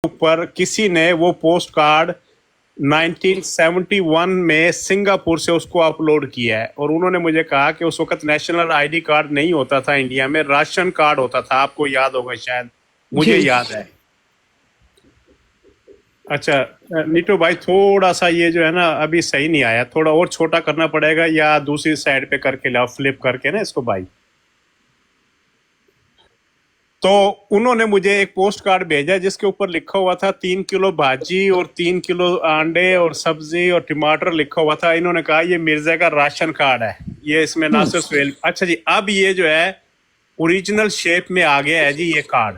ऊपर किसी ने वो पोस्ट कार्ड 1971 में सिंगापुर से उसको अपलोड किया है, और उन्होंने मुझे कहा कि उस वक्त नेशनल आईडी कार्ड नहीं होता था इंडिया में, राशन कार्ड होता था। आपको याद होगा शायद, मुझे जी याद है। अच्छा नीटू भाई, थोड़ा सा ये जो है ना अभी सही नहीं आया, थोड़ा और छोटा करना पड़ेगा, या दूसरी साइड पे करके लाओ, फ्लिप करके ना इसको भाई। तो उन्होंने मुझे एक पोस्ट कार्ड भेजा जिसके ऊपर लिखा हुआ था 3 किलो भाजी और 3 किलो अंडे और सब्जी और टमाटर लिखा हुआ था। इन्होंने कहा ये मिर्जा का राशन कार्ड है, ये इसमें ना सिर्फ स्वेल। अच्छा जी, अब ये जो है ओरिजिनल शेप में आ गया है जी ये कार्ड।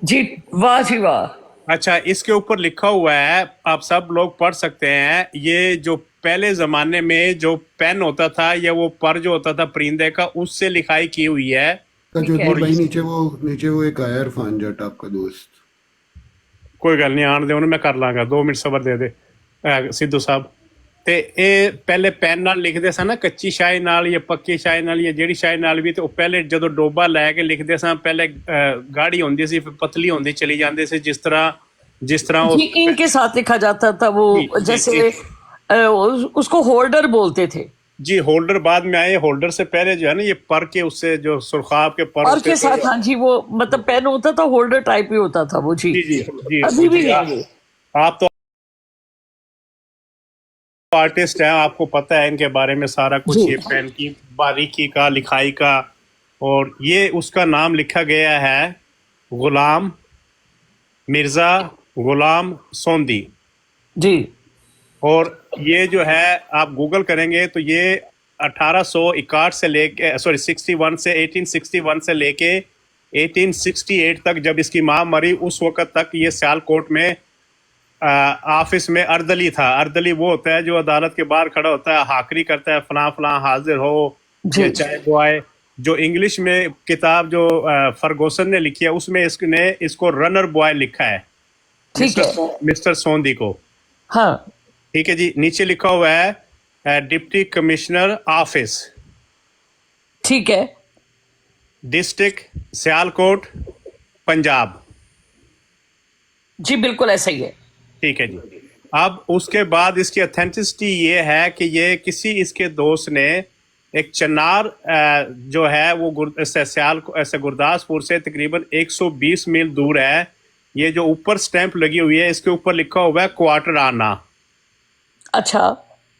जी, वाह जी वाह। अच्छा, इसके ऊपर लिखा हुआ है, आप सब लोग पढ़ सकते हैं, ये जो पहले जमाने में जो पेन होता था या वो पर जो होता था परिंदे का, उससे लिखाई की हुई है। ठीक है। जोधपुर भाई, नीचे वो एक आया इरफान जट आपका दोस्त। कोई गल नहीं, आन दे मैं कर लांगा, 2 मिनट सबर दे सिद्धू साहब। ਤੇ ਇਹ ਪਹਿਲੇ ਪੈਨ ਨਾਲ ਲਿਖਦੇ ਸਨ ਨਾ, ਕੱਚੀ ਸ਼ਾਹੀ ਨਾਲ ਜਾਂ ਪੱਕੀ ਸ਼ਾਹੀ ਨਾਲ ਜਾਂ ਜਿਹੜੀ ਸ਼ਾਹੀ ਨਾਲ ਵੀ, ਤੇ ਉਹ ਪਹਿਲੇ ਜਦੋਂ ਡੋਬਾ ਲੈ ਕੇ ਲਿਖਦੇ ਸਨ, ਪਹਿਲੇ ਗਾੜੀ ਹੁੰਦੀ ਸੀ, ਫਿਰ ਪਤਲੀ ਹੁੰਦੀ ਚਲੀ ਜਾਂਦੀ ਸੀ, ਜਿਸ ਤਰ੍ਹਾਂ जी, इनके साथ लिखा जाता था वो, जैसे उसको होल्डर बोलते थे जी। होल्डर बाद में आए, होल्डर से पहले जो है ना ये पर के उससे जो सुरखाब के पर और के साथ, हाँ जी, वो मतलब पेन होता था, होल्डर टाइप ही होता था वो। जी जी जी जी। अभी भी है वो। आप तो आर्टिस्ट हैं, आपको पता है इनके बारे में सारा कुछ, जी। ये पेन की बारीकी का, लिखाई का। और ये उसका नाम लिखा गया है गुलाम मिर्जा गुलाम सोंदी। जी और ये जो है आप गूगल करेंगे तो ये 1861 से लेके 1861 से लेके 1868 तक, जब इसकी माँ मरी उस वक्त तक ये सियालकोट में ऑफिस में अर्दली था। अर्दली वो होता है जो अदालत के बाहर खड़ा होता है, हाकरी करता है, फलां फलां हाजिर हो, ये चाय बुआए। जो इंग्लिश में किताब जो फर्गोसन ने लिखी है उसमें इसने इसको रनर बॉय लिखा है, ठीक है। मिस्टर सोंदी को। हाँ ठीक है जी। नीचे लिखा हुआ है डिप्टी कमिश्नर ऑफिस, ठीक है। डिस्ट्रिक्ट सियालकोट, पंजाब। जी बिल्कुल ऐसा ही है। ठीक है जी। अब उसके बाद इसकी ऑथेंटिसिटी ये है कि ये किसी इसके दोस्त ने एक चनार जो है वो गुरदासपुर से तकरीबन 120 मील दूर है। ये जो ऊपर स्टैंप लगी हुई है इसके ऊपर लिखा हुआ है क्वार्टर आना। अच्छा,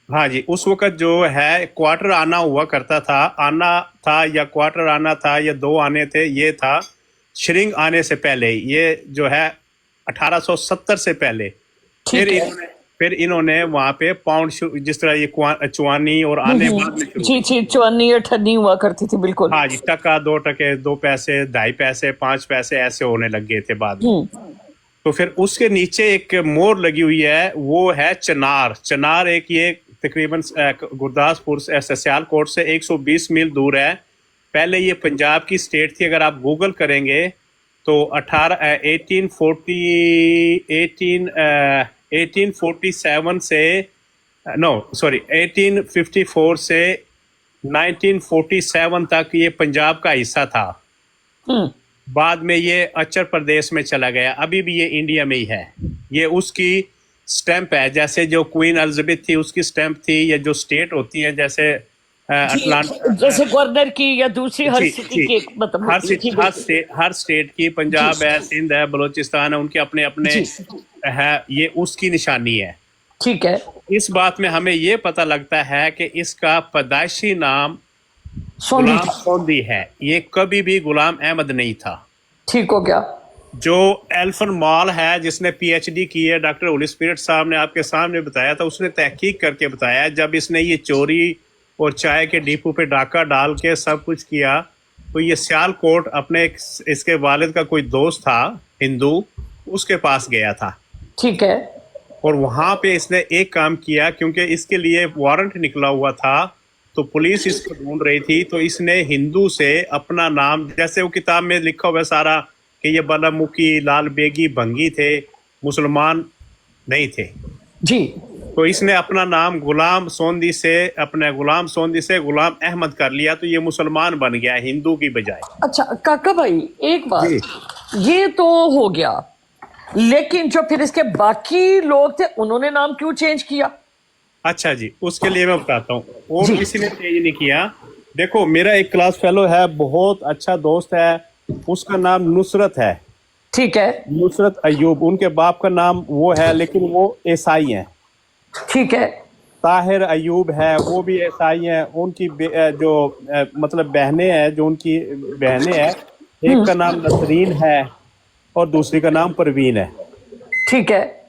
हाँ जी, उस वक्त जो है क्वार्टर आना हुआ करता था, आना था या क्वार्टर आना था या 2 आने थे, ये था श्रिंग आने से पहले, ये जो है 1870 से पहले। फिर इन्होंने वहां पे पाउंड, जिस तरह ये चुआनी और आने बाद में जी जी, चौनी अठन्नी हुआ करती थी, बिल्कुल। हाँ जी, टका, 2 टके, 2 पैसे, 2.5 पैसे, 5 पैसे ऐसे होने लग गए थे बाद में। तो फिर उसके नीचे एक मोर लगी हुई है, वो है चनार। चनार एक ये तकरीबन गुरदासपुर से सियालकोट से 120 मील दूर है। पहले ये पंजाब की स्टेट थी। अगर आप गूगल करेंगे तो 1847 से 1854 से 1947 तक ये पंजाब का हिस्सा था। बाद में ये अचर प्रदेश में चला गया, अभी भी ये इंडिया में ही है। ये उसकी स्टैंप है, जैसे जो क्वीन एलिजाबेथ थी उसकी स्टैंप थी, या जो स्टेट होती है जैसे जैसे गवर्नर की या दूसरी हर सिटी की, मतलब हर स्टेट की, पंजाब है, सिंध है, बलोचिस्तान है, उनके अपने अपने है, ये उसकी निशानी है। ठीक है। इस बात में हमें ये पता लगता है कि इसका पैदाइशी नाम गुलाम सोंदी है, ये कभी भी गुलाम अहमद नहीं था। ठीक हो गया। जो एल्फन मॉल है जिसने पीएचडी की है, डॉक्टर होली स्पिरिट साहब ने आपके सामने बताया था, उसने तहकीक करके बताया जब इसने ये चोरी और चाय के डिपो पे डाका डाल के सब कुछ किया, तो ये सियालकोट अपने इसके वालिद का कोई दोस्त था हिंदू, उसके पास गया था। ठीक है। और वहां पे इसने एक काम किया, क्योंकि इसके लिए वारंट निकला हुआ था तो पुलिस इसको ढूंढ रही थी, तो इसने हिंदू से अपना नाम, जैसे वो किताब में लिखा हुआ है सारा कि ये बलामुखी, लाल बेगी, भंगी थे, मुसलमान नहीं थे जी। तो इसने अपना नाम गुलाम सोंदी से गुलाम अहमद कर लिया, तो ये मुसलमान बन गया हिंदू की बजाय। अच्छा काका भाई, एक बात, ये तो हो गया, लेकिन जो फिर इसके बाकी लोग थे उन्होंने नाम क्यों चेंज किया? अच्छा जी, उसके लिए मैं बताता हूँ। और जी। किसी ने चेंज नहीं किया। देखो, मेरा एक क्लास फेलो है, बहुत अच्छा दोस्त है, उसका नाम नुसरत है, ठीक है, नुसरत अयूब। उनके बाप का नाम वो है, लेकिन वो ईसाई हैं। ठीक है, ताहिर अयूब है, वो भी ईसाई हैं। उनकी मतलब बहनें हैं, जो उनकी बहनें हैं, एक का नाम नसरीन है और दूसरी का नाम परवीन है। ठीक है,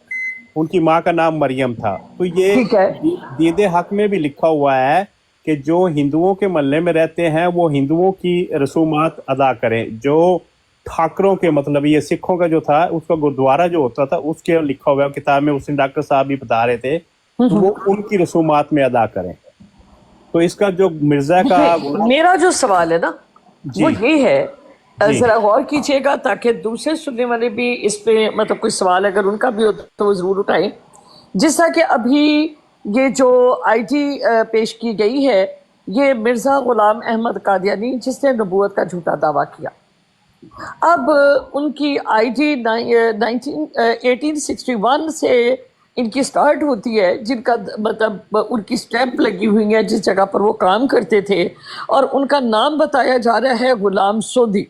उनकी माँ का नाम मरियम था। तो ये ठीक है, दीदे हक में भी लिखा हुआ है कि जो हिंदुओं के मोहल्ले में रहते हैं वो हिंदुओं की रसूमात अदा करें। जो ठाकरों के, मतलब ये सिखों का जो था, उसका गुरुद्वारा जो होता था, उसके लिखा हुआ है किताब में, उस दिन डॉक्टर साहब भी बता रहे थे, तो वो उनकी रसूमात में अदा करें। तो इसका जो मिर्जा का मेरा जो सवाल है ना वो जी ये है, जी जरा गौर कीजिएगा ताकि दूसरे सुनने वाले भी इस पे मतलब कोई सवाल अगर उनका भी हो तो वो जरूर उठाएं। जिस तरह कि अभी ये जो आईटी पेश की गई है, ये मिर्जा गुलाम अहमद कादियानी जिसने नबूवत का झूठा दावा किया। अब उनकी आईडी 1861 से इनकी स्टार्ट होती है, जिनका मतलब उनकी स्टैंप लगी हुई है जिस जगह पर वो काम करते थे, और उनका नाम बताया जा रहा है गुलाम सोंधी।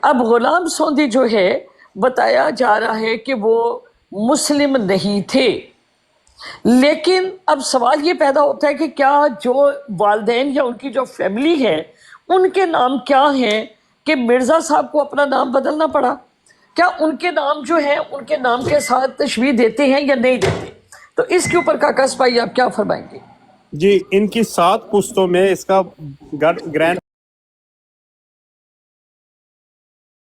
अब गुलाम सोंधी जो है, बताया जा रहा है कि वो मुस्लिम नहीं थे। लेकिन अब सवाल ये पैदा होता है कि क्या जो वालदैन या उनकी जो फैमिली है उनके नाम क्या हैं कि मिर्ज़ा साहब को अपना नाम बदलना पड़ा? क्या उनके नाम जो है उनके नाम के साथ तशबीह देते हैं या नहीं देते? तो इसके ऊपर काकस भाई आप क्या फरमाएंगे? जी, इनकी 7 पुश्तों में इसका ग्रैंड